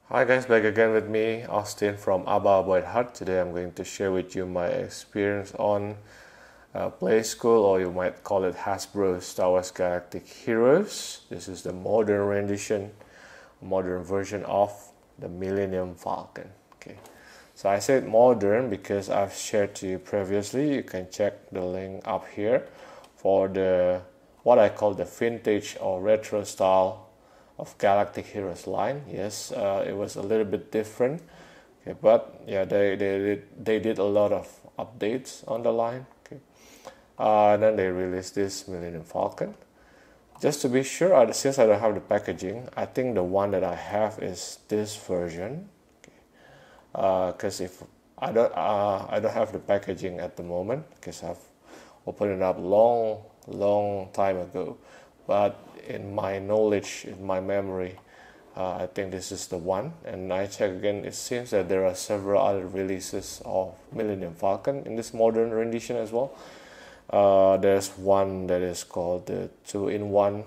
Hi guys, back again with me, Austin from Abba Avoid Heart. Today I'm going to share with you my experience on Playskool, or you might call it Hasbro Star Wars Galactic Heroes. This is the modern rendition, modern version of the Millenium Falcon. Okay, so I said modern because I've shared to you previously. You can check the link up here for the what I call the vintage or retro style of Galactic Heroes line. Yes, it was a little bit different, okay, but yeah, they did a lot of updates on the line. Okay, then they released this Millennium Falcon. Just to be sure, since I don't have the packaging, I think the one that I have is this version. Because if I don't have the packaging at the moment, because I've opened it up long time ago, but in my knowledge, in my memory, I think this is the one. And I check again, it seems that there are several other releases of Millennium Falcon in this modern rendition as well. There's one that is called the 2-in-1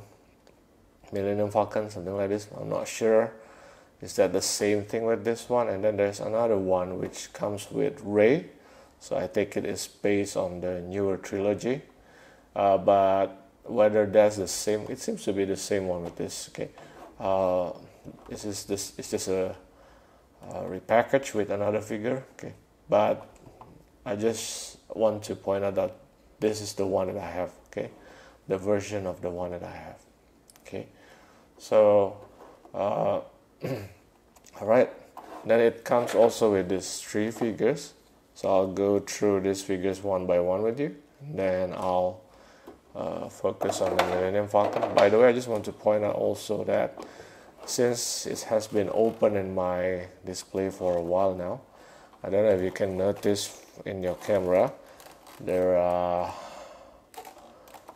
Millennium Falcon, something like this. I'm not sure. Is that the same thing with this one? And then there's another one which comes with Rey. So I think it is based on the newer trilogy. But whether that's the same, it seems to be the same one with this. Okay, it's just a repackage with another figure. Okay, but I just want to point out that this is the one that I have. Okay, the version of the one that I have. Okay, so all right, then it comes also with these 3 figures. So I'll go through these figures one by one with you, then I'll focus on the Millennium Falcon. By the way, I just want to point out also that since it has been open in my display for a while now, I don't know if you can notice in your camera, there are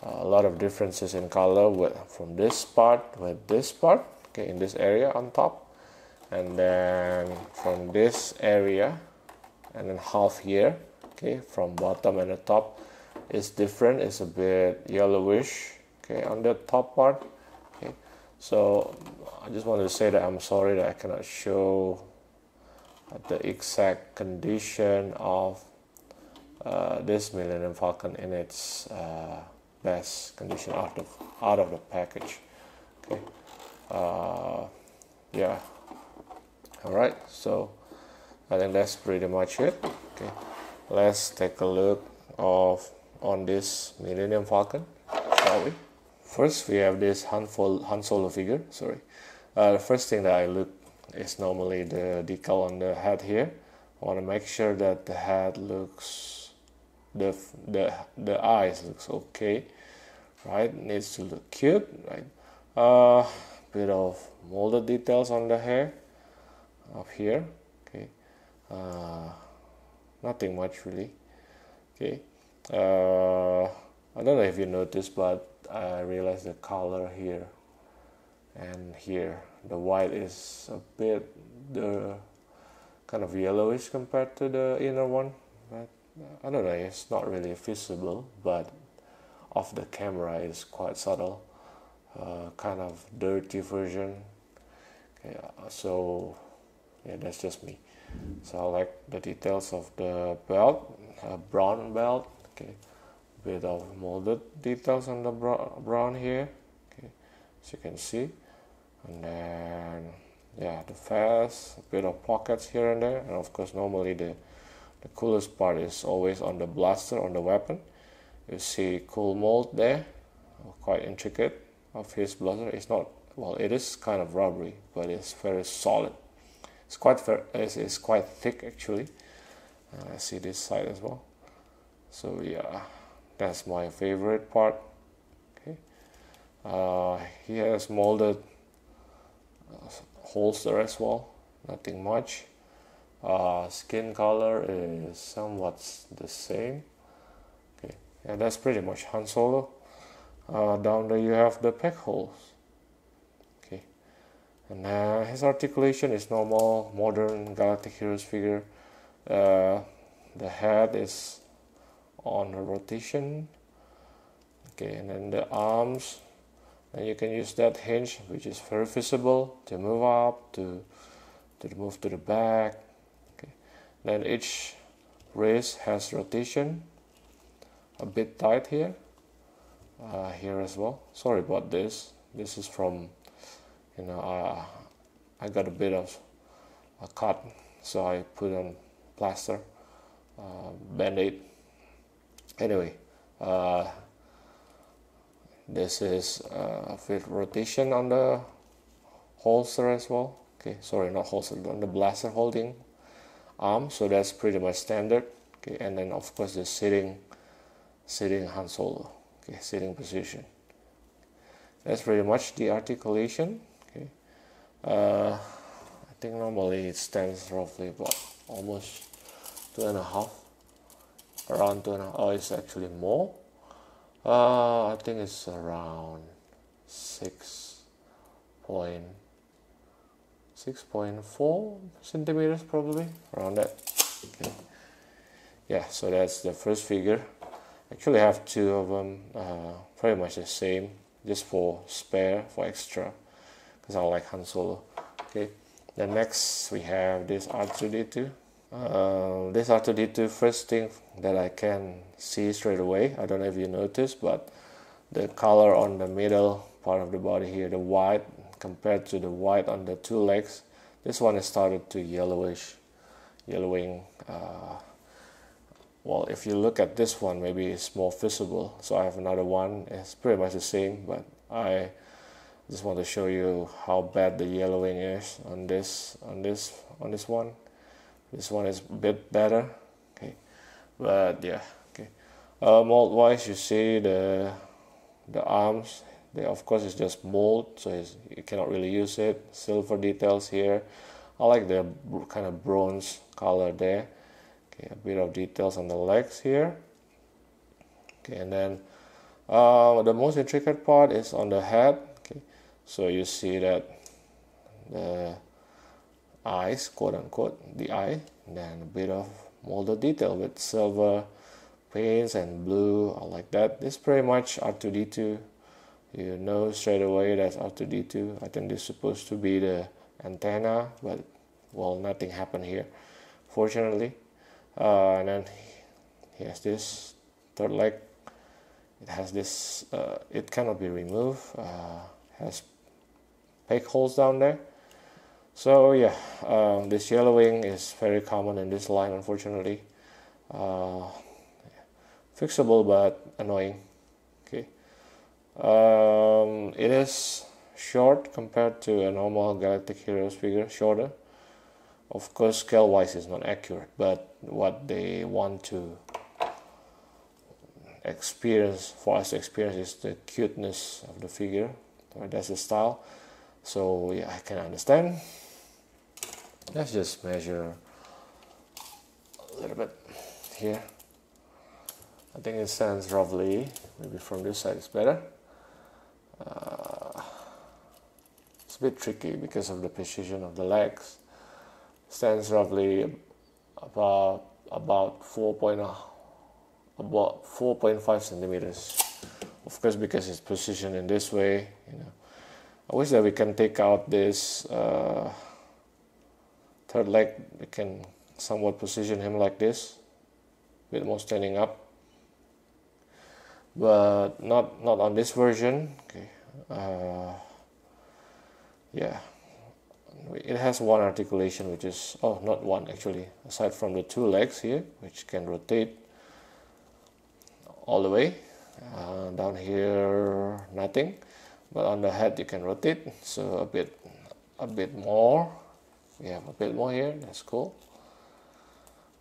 a lot of differences in color from this part with this part, okay, in this area on top, and then from this area, and then half here, okay, from bottom and the top is different. It's a bit yellowish, okay, on the top part. Okay, so I just wanted to say that I'm sorry that I cannot show the exact condition of this Millennium Falcon in its best condition out of the package. Okay, yeah, all right, so I think that's pretty much it. Okay, let's take a look on this Millennium Falcon, shall we? First, we have this Han Solo figure. Sorry, the first thing that I look is normally the decal on the head here. I want to make sure that the head looks, the eyes looks okay, right? Needs to look cute, right? Bit of molded details on the hair up here. Okay, nothing much really. Okay. I don't know if you noticed, but I realized the color here and here, the white is a bit the kind of yellowish compared to the inner one. But I don't know, it's not really visible, but off the camera it's quite subtle, kind of dirty version. Okay, so yeah, that's just me. So I like the details of the belt, brown belt. Okay, bit of molded details on the brown here. Okay, as you can see, and then yeah, the vest, a bit of pockets here and there, and of course normally the coolest part is always on the blaster, on the weapon. You see cool mold there, quite intricate of his blaster. It's not, well, it is kind of rubbery, but it's very solid. It's quite thick actually. I see this side as well. So yeah, that's my favorite part. Okay, he has molded holster as well. Nothing much. Skin color is somewhat the same. Okay, and that's pretty much Han Solo. Down there you have the peg holes. Okay, and his articulation is normal, modern Galactic Heroes figure. The head is on a rotation. Okay, and then the arms, and you can use that hinge, which is very visible, to move up, to move to the back. Okay. Then each wrist has rotation, a bit tight here, here as well. Sorry about this. This is from, you know, I got a bit of a cut, so I put on plaster, band-aid. Anyway, this is with rotation on the holster as well. Okay, sorry, not holster, on the blaster holding arm. So that's pretty much standard. Okay, and then of course the sitting Han Solo. Okay, sitting position. That's pretty much the articulation. Okay, I think normally it stands roughly about almost 2.5, around 2.5. Oh, it's actually more. I think it's around 6.4 centimeters, probably around that. Okay. Yeah, so that's the first figure. Actually, I have two of them, pretty much the same, just for spare, for extra, because I like Han Solo. Okay. Then next we have this R2D2. This R2D2, first thing that I can see straight away, I don't know if you noticed, but the color on the middle part of the body here, the white compared to the white on the two legs, this one has started to yellowing. Well, if you look at this one, maybe it's more visible. So I have another one, it's pretty much the same, but I just want to show you how bad the yellowing is on this one. This one is a bit better, okay, but yeah, okay. Mold wise, you see the arms, they of course it's just mold, so you cannot really use it. Silver details here. I like the kind of bronze color there. Okay, a bit of details on the legs here. Okay, and then the most intricate part is on the head. Okay, so you see that the eyes, quote unquote, the eye, and then a bit of molded detail with silver paints and blue. I like that. This is pretty much R2D2. You know straight away that's R2D2. I think this is supposed to be the antenna, but well, nothing happened here, fortunately. And then he has this third leg. It has this, it cannot be removed, has peg holes down there. So yeah, this yellowing is very common in this line, unfortunately. Fixable but annoying. Okay, it is short compared to a normal Galactic Heroes figure, shorter. Of course, scale wise is not accurate, but what they want to experience, for us to experience, is the cuteness of the figure. That's the style. So yeah, I can understand. Let's just measure a little bit here. I think it stands roughly, maybe from this side is better. It's a bit tricky because of the precision of the legs. Stands roughly about 4.5 centimeters. Of course, because it's positioned in this way, you know. I wish that we can take out this third leg. We can somewhat position him like this, a bit more standing up, but not on this version. Okay, yeah, it has one articulation, which is, oh, not one actually, aside from the two legs here, which can rotate all the way. Down here, nothing, but on the head you can rotate, so a bit more. We have a bit more here. That's cool.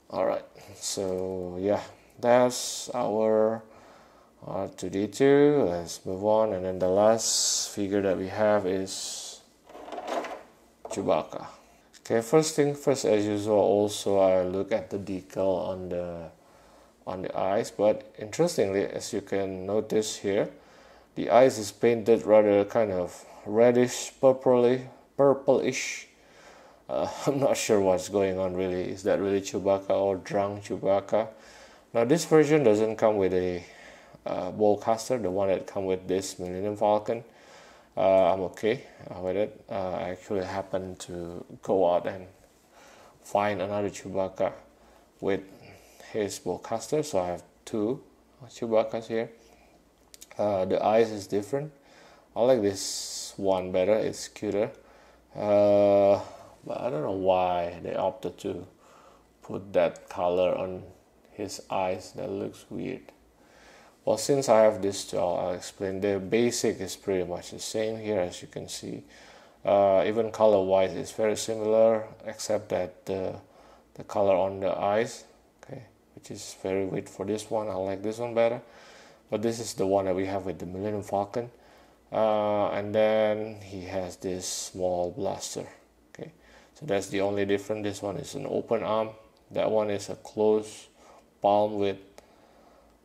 All right, so yeah, that's our R2D2. Let's move on, and then the last figure that we have is Chewbacca. Okay, first thing first, as usual, also I look at the decal on the eyes, but interestingly, as you can notice here, the eyes is painted rather kind of reddish, purplish. I'm not sure what's going on really. Is that really Chewbacca or drunk Chewbacca? Now this version doesn't come with a bowcaster, the one that come with this Millenium Falcon. I'm okay with it. I actually happened to go out and find another Chewbacca with his bowcaster, so I have two Chewbaccas here. The eyes is different. I like this one better, it's cuter. But I don't know why they opted to put that color on his eyes. That looks weird. Well, since I have this two, I'll explain. The basic is pretty much the same here, as you can see. Even color-wise, it's very similar, except that the color on the eyes, okay, which is very weird for this one. I like this one better. But this is the one that we have with the Millenium Falcon. And then he has this small blaster. Okay, so that's the only difference. This one is an open arm. That one is a closed palm with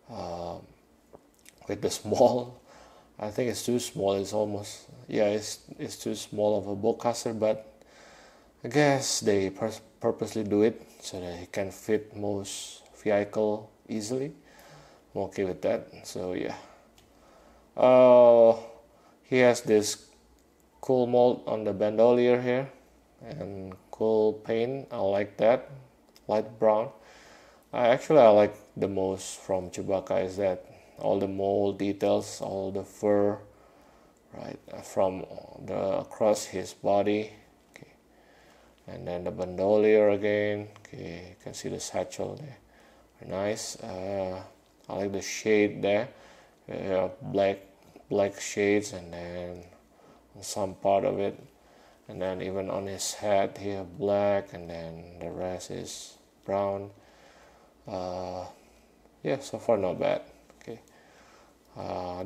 the small. I think it's too small. It's almost, yeah, it's too small of a bowcaster. But I guess they purposely do it so that he can fit most vehicle easily. I'm okay with that. So yeah. He has this cool mold on the bandolier here and cool paint. I like that, light brown. I like the most from Chewbacca is that all the mold details, all the fur, right, from across his body. Okay, and then the bandolier again. Okay, you can see the satchel there. Very nice. I like the shade there. Black shades, and then on some part of it, and then even on his head here black, and then the rest is brown. Yeah, so far not bad. Okay,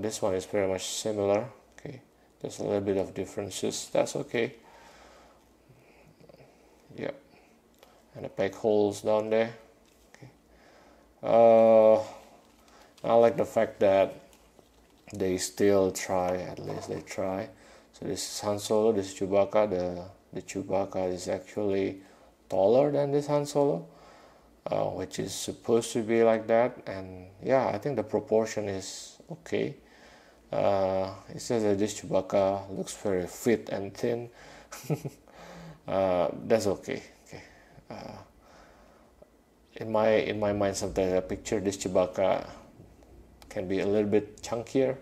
this one is very much similar. Okay, there's a little bit of differences. That's okay. Yeah, and the peg holes down there. Okay. I like the fact that they still try, at least they try. So this is Han Solo, this is Chewbacca. The Chewbacca is actually taller than this Han Solo, which is supposed to be like that. And yeah, I think the proportion is okay. It says that this Chewbacca looks very fit and thin. That's okay. Okay. In my mind, sometimes I picture this Chewbacca can be a little bit chunkier,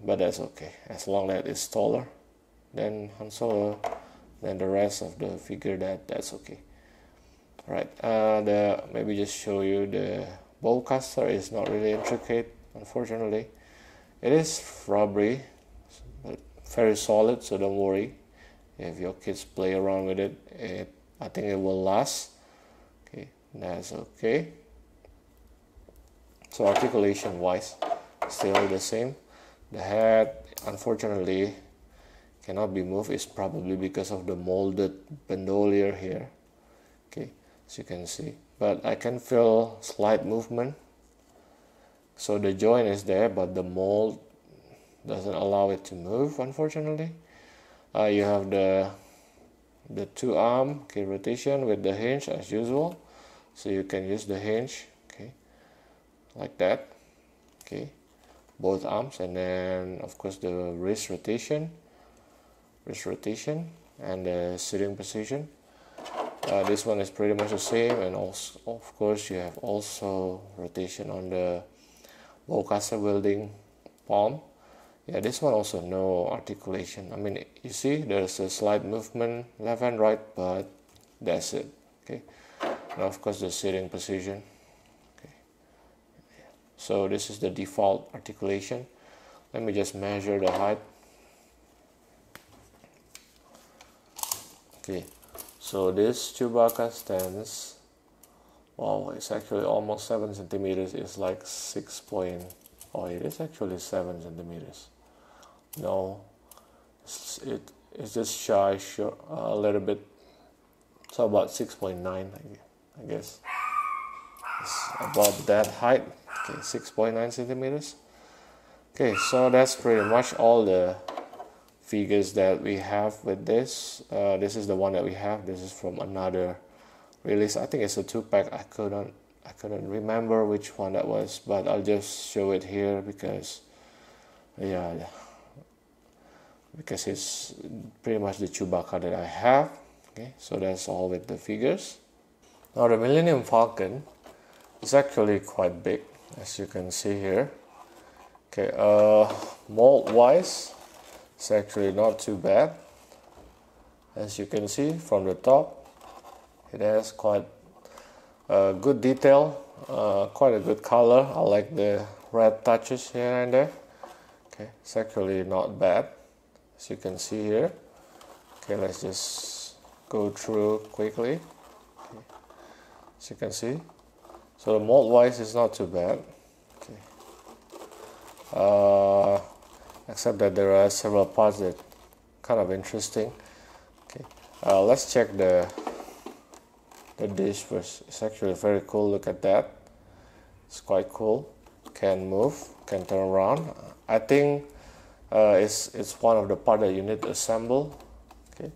but that's okay as long as it's taller than Han Solo, then the rest of the figure, that's okay. All right, maybe just show you the bowcaster is not really intricate, unfortunately. It is rubbery, but very solid, so don't worry if your kids play around with it. I think it will last. Okay, that's okay. So articulation wise, still the same. The head, unfortunately, cannot be moved. It's probably because of the molded bandolier here. Okay, as you can see. But I can feel slight movement. So the joint is there, but the mold doesn't allow it to move, unfortunately. You have the two arm, okay, rotation with the hinge as usual. So you can use the hinge, okay, like that, okay, both arms, and then of course the wrist rotation, and the sitting position. This one is pretty much the same, and also of course you have also rotation on the bowcaster wielding palm. Yeah, this one also no articulation. I mean, you see there's a slight movement left and right, but that's it. Okay, and of course the sitting position. Okay, so this is the default articulation. Let me just measure the height. Okay, so this Chewbacca stands, wow, it's actually almost 7 centimeters. It's like 6 point, oh, it is actually 7 centimeters. No, it's just shy a little bit, so about 6.9, I guess. It's about that height. Okay, 6.9 centimeters. Okay, so that's pretty much all the figures that we have with this. This is the one that we have. This is from another release. I think it's a 2-pack. I couldn't remember which one that was, but I'll just show it here because yeah, because it's pretty much the Chewbacca that I have. Okay, so that's all with the figures. Now the Millenium Falcon is actually quite big, as you can see here. Okay, mold wise, it's actually not too bad. As you can see from the top, it has quite good detail, quite a good color. I like the red touches here and there. Okay, it's actually not bad, as you can see here. Okay, let's just go through quickly. Okay. As you can see, so the mold wise is not too bad. Okay. Except that there are several parts that kind of interesting. Okay, let's check the dish first. It's actually very cool. Look at that. It's quite cool. Can move, can turn around. I think it's one of the parts that you need to assemble. Okay,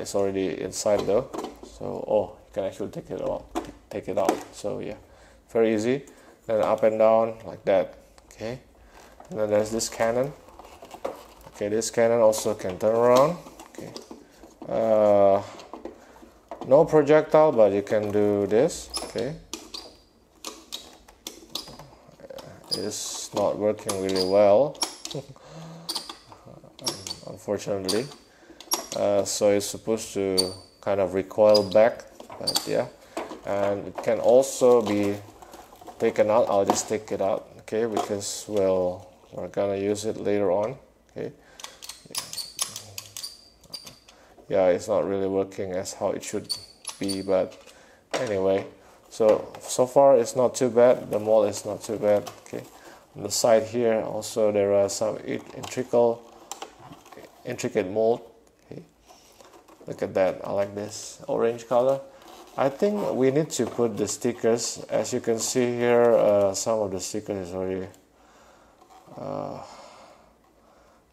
it's already inside though. So you can actually take it out. So yeah, very easy. Then up and down like that. Okay, and then there's this cannon. Okay, this cannon also can turn around. Okay, no projectile, but you can do this. Okay, it's not working really well, unfortunately. So it's supposed to kind of recoil back, but yeah, and it can also be taken out. I'll just take it out, okay, because we're gonna use it later on. Okay, yeah, it's not really working as how it should be, but anyway, so far it's not too bad. The mold is not too bad. Okay, on the side here also there are some intricate mold. Okay, look at that. I like this orange color. I think we need to put the stickers. As you can see here, some of the stickers is already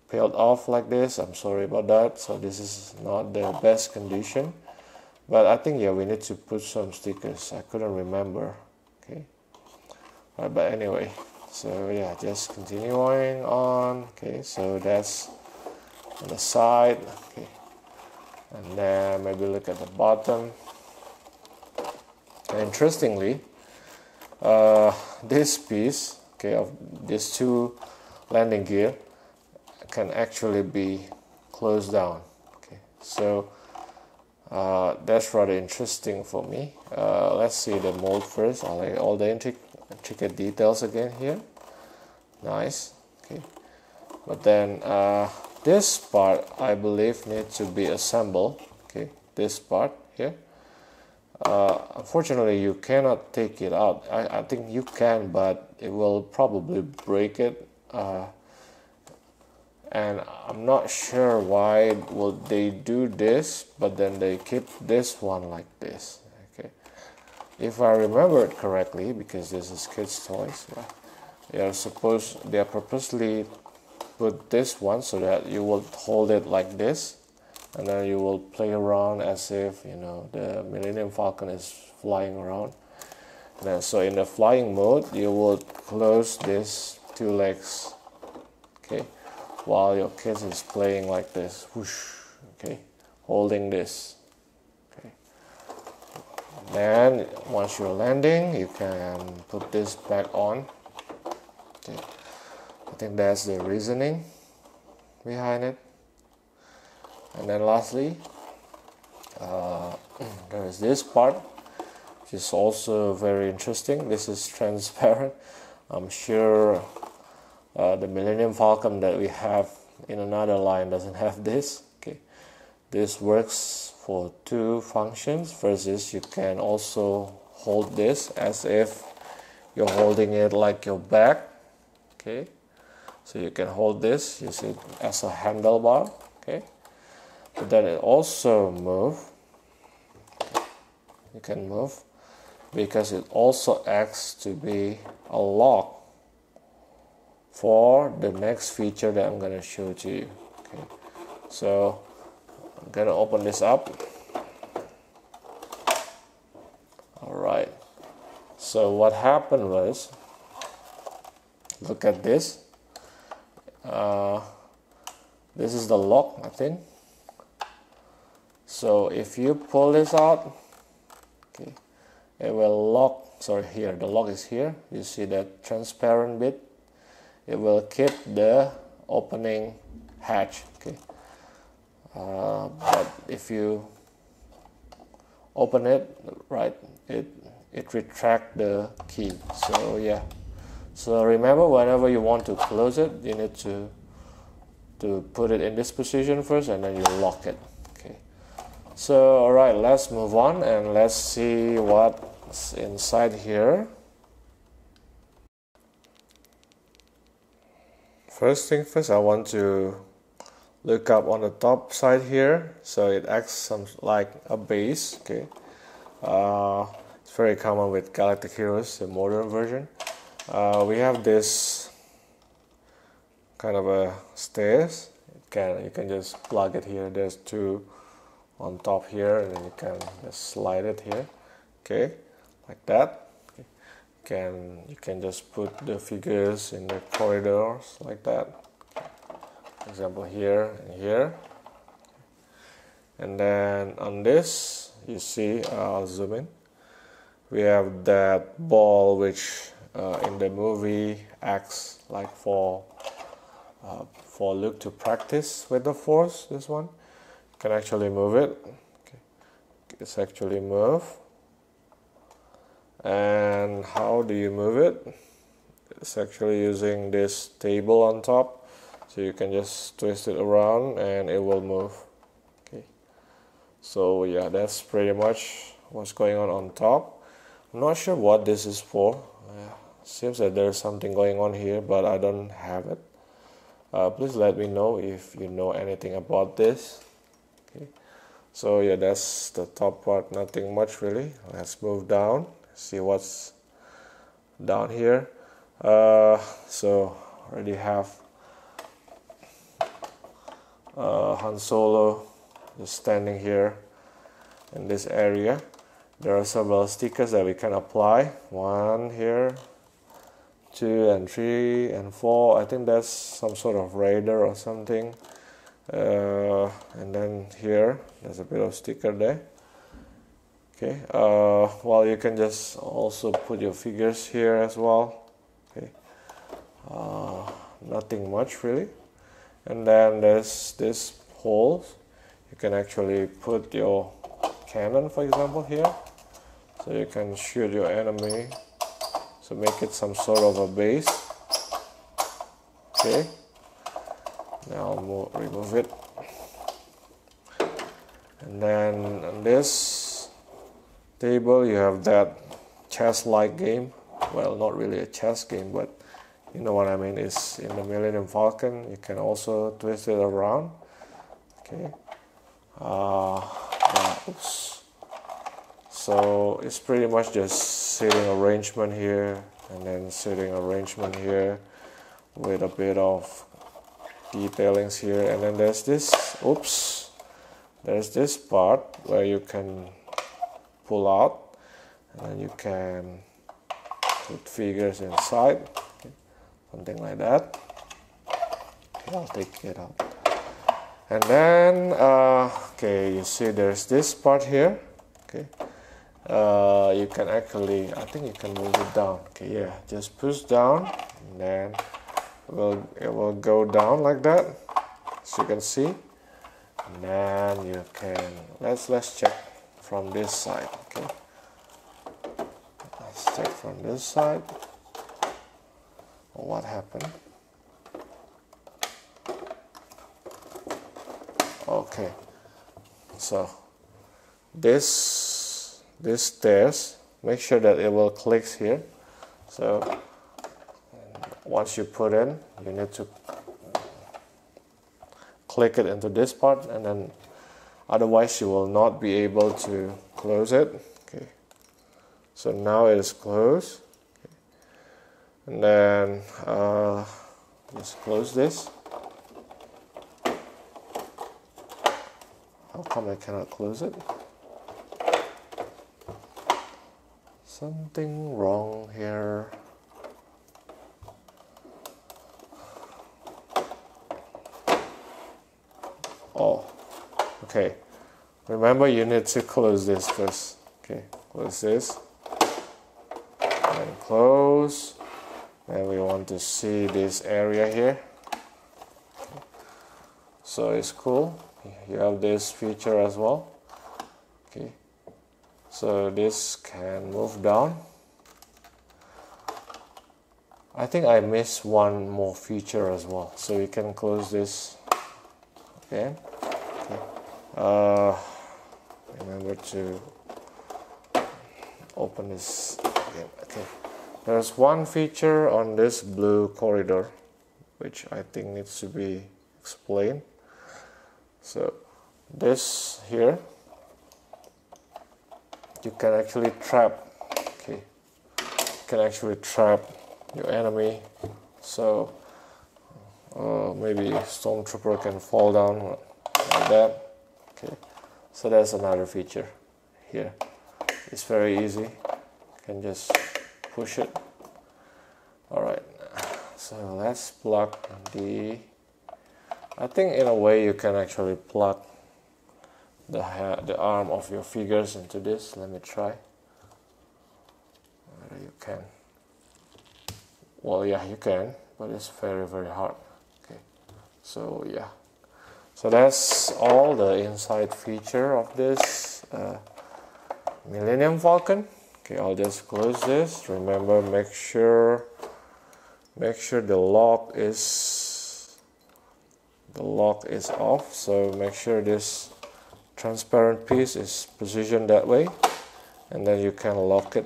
peeled off like this. I'm sorry about that. So this is not the best condition, but I think yeah, we need to put some stickers. I couldn't remember. Okay, right, but anyway, so yeah, just continuing on. Okay, so that's on the side. Okay, and then maybe look at the bottom. And interestingly, this piece, okay, of these two landing gear can actually be closed down. Okay, so that's rather interesting for me. Let's see the mold first. I like all the intricate details again here. Nice. Okay, but then this part I believe needs to be assembled. Okay, this part here. Unfortunately, you cannot take it out. I think you can, but it will probably break it. And I'm not sure why would they do this, but then they keep this one like this. Okay, if I remember it correctly, because this is kids' toys, they are purposely put this one so that you will hold it like this, and then you will play around as if the Millenium Falcon is flying around. And then, so in the flying mode, you will close these two legs. Okay, while your kid is playing like this, whoosh, okay, holding this. Okay, then once you're landing, you can put this back on. Okay, I think that's the reasoning behind it. And then lastly, there is this part, which is also very interesting. This is transparent. I'm sure the Millenium Falcon that we have in another line doesn't have this. Okay, this works for two functions. First is you can also hold this as if you're holding it like your bag. Okay, so you can hold this, use it as a handlebar. Okay, but then it also move. You can move because it also acts to be a lock for the next feature that I'm going to show to you. Okay, so I'm going to open this up. Alright, so what happened was, look at this. This is the lock, I think. So if you pull this out, okay, it will lock. Sorry, here the lock is here. You see that transparent bit? It will keep the opening hatch. Okay, but if you open it, right, it retract the key. So yeah. So remember, whenever you want to close it, you need to put it in this position first, and then you lock it. Okay. So alright, let's move on and let's see what's inside here. First thing first, I want to look up on the top side here. So it acts like a base. Okay. It's very common with Galactic Heroes, the modern version. We have this kind of a stairs. You can just plug it here. There's two on top here, and then you can just slide it here. Okay, like that. You can just put the figures in the corridors like that. For example, here and here. And then on this, you see, I'll zoom in. We have that ball which in the movie acts like for Luke to practice with the Force. This one, you can actually move it. Okay. It's actually move. And how do you move it? It's actually using this table on top. So you can just twist it around and it will move. Okay. So yeah, that's pretty much what's going on top. I'm not sure what this is for. Seems that there's something going on here, but I don't have it. Please let me know if you know anything about this. Okay. So yeah, that's the top part. Nothing much really. Let's move down. See what's down here. So already have Han Solo just standing here in this area. There are several stickers that we can apply. One here, 2 and 3 and 4. I think that's some sort of radar or something. And then here, there's a bit of sticker there. Okay. Well, you can just also put your figures here as well. Okay. Nothing much really. And then there's this holes. You can actually put your cannon, for example, here. So you can shoot your enemy. So make it some sort of a base. Okay. Now I'll remove it. And then on this table you have that chess-like game. Well, not really a chess game, but you know what I mean. It's in the Millenium Falcon. You can also twist it around. Okay. Oops. So it's pretty much just sitting arrangement here, and then sitting arrangement here with a bit of detailings here. And then there's this, oops, there's this part where you can pull out, and then you can put figures inside. Okay. Something like that. Okay, I'll take it out. And then, okay, you see there's this part here. Okay. You can actually, I think you can move it down. Okay, yeah, just push down, and then it will go down like that, as you can see. And then you can, let's check from this side. Okay, let's check from this side. What happened? Okay, so this stairs, make sure that it will click here. So once you put in, you need to click it into this part, and then otherwise you will not be able to close it. Okay, so now it is closed. Okay. And then just close this. How come I cannot close it? Something wrong here. Okay, remember you need to close this first. Okay, close this and close. And we want to see this area here. So it's cool. You have this feature as well. Okay, so this can move down. I think I missed one more feature as well, so you can close this again. Okay. Remember to open this again. Okay, there's one feature on this blue corridor which I think needs to be explained. So this here, you can actually trap. Okay, you can actually trap your enemy, so maybe stormtrooper can fall down like that. Okay, so that's another feature here. It's very easy, you can just push it. Alright, so let's plug the, I think in a way you can actually plug the arm of your figures into this. Let me try. Whether you can. Well, yeah, you can, but it's very, very hard. Okay, so yeah, so that's all the inside feature of this Millenium Falcon. Okay, I'll just close this. Remember, make sure the lock is off. So make sure this transparent piece is positioned that way, and then you can lock it.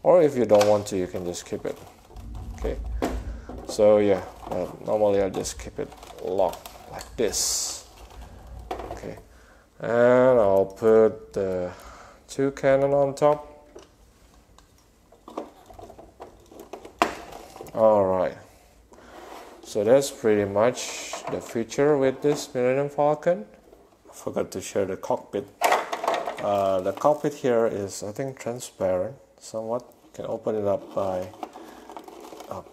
Or if you don't want to, you can just keep it. Okay, so yeah, normally I just keep it locked like this. Okay, and I'll put the two cannon on top. Alright, so that's pretty much the feature with this Millenium Falcon. I forgot to share the cockpit. The cockpit here is, I think, transparent somewhat. You can open it up by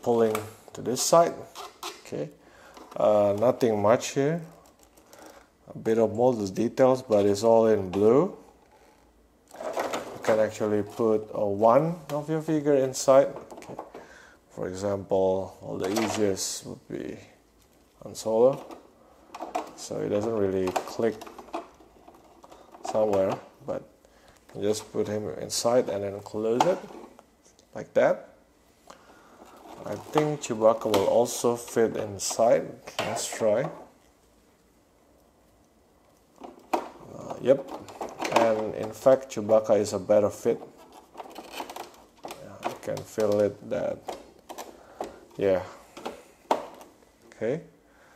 pulling to this side. Okay, nothing much here. A bit of molded details, but it's all in blue. You can actually put one of your figure inside. Okay. For example, well, the easiest would be Han Solo. So it doesn't really click somewhere, but you just put him inside and then close it like that. I think Chewbacca will also fit inside. Let's try. Yep, and in fact Chewbacca is a better fit. I can feel it that, yeah. Okay,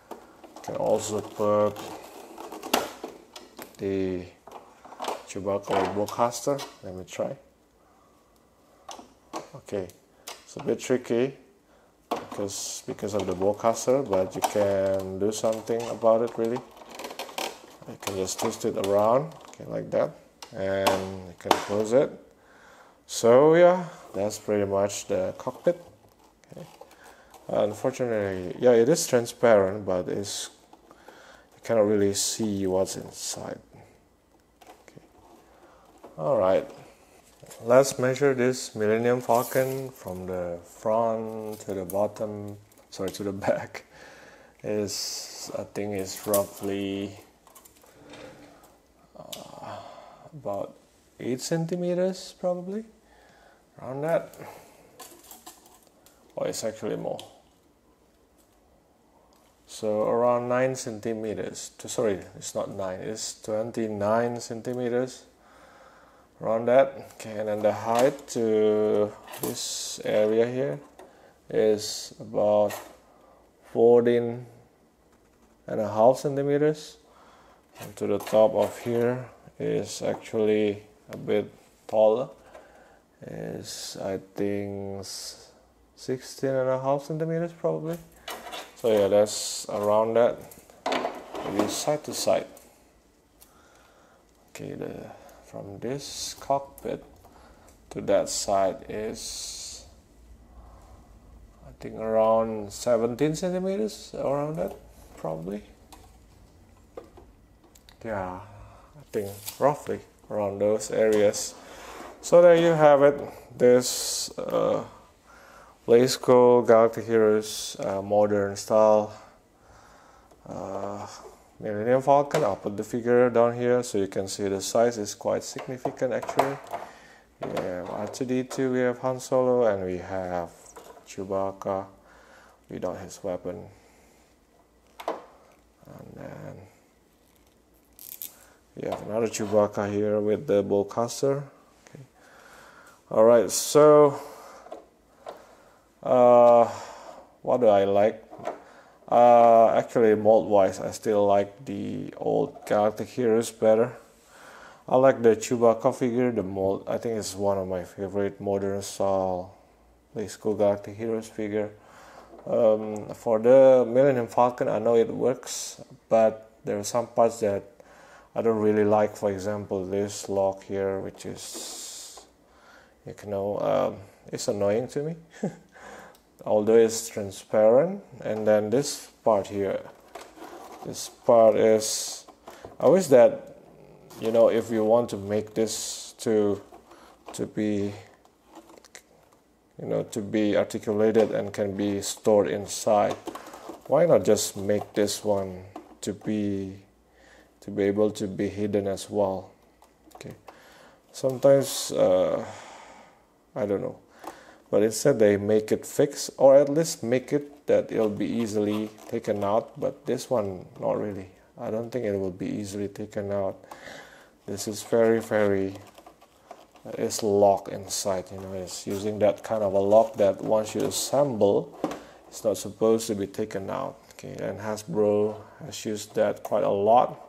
you can also put the Chewbacca bowcaster. Let me try. Okay, it's a bit tricky because of the bowcaster, but you can do something about it really. You can just twist it around, okay, like that, and you can close it. So yeah, that's pretty much the cockpit. Okay. Unfortunately, yeah, it is transparent, but you cannot really see what's inside. Okay. All right, let's measure this Millenium Falcon from the front to the bottom. Sorry, to the back. I think it's roughly about 8 centimeters, probably around that. Oh, it's actually more. So around 9 centimeters. Sorry, it's not 9. It's 29 centimeters. Around that. Okay, and then the height to this area here is about 14.5 centimeters. And to the top of here is actually a bit taller. Is, I think, 16.5 centimeters probably. So yeah, that's around that. Maybe side to side. Okay, from this cockpit to that side is, I think, around 17 centimeters, around that probably. yeah, I think roughly around those areas. So there you have it. This Playskool Galactic Heroes modern style Millenium Falcon. I'll put the figure down here so you can see the size is quite significant actually. We have R2-D2, we have Han Solo, and we have Chewbacca without his weapon. And then we have another Chewbacca here with the bowcaster. Okay. Alright, so what do I like? Actually, mold-wise, I still like the old Galactic Heroes better. I like the Chewbacca figure, the mold. I think it's one of my favorite modern style Playskool Galactic Heroes figure. For the Millenium Falcon, I know it works, but there are some parts that I don't really like. For example, this lock here, which is, you know, it's annoying to me. Although it's transparent. And then this part here, this part is, I wish that, you know, if you want to make this to be, you know, to be articulated and can be stored inside, why not just make this one to be able to be hidden as well? Okay, sometimes I don't know, but instead they make it fixed, or at least make it that it'll be easily taken out. But this one, not really. I don't think it will be easily taken out. This is very it's locked inside, you know. It's using that kind of a lock that once you assemble, it's not supposed to be taken out. Okay, and Hasbro has used that quite a lot.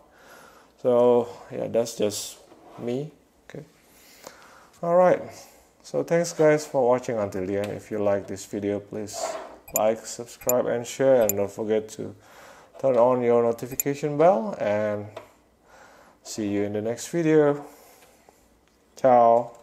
So yeah, that's just me. Okay, all right. So thanks guys for watching until the end. If you like this video, please like, subscribe and share, and don't forget to turn on your notification bell, and see you in the next video. Ciao.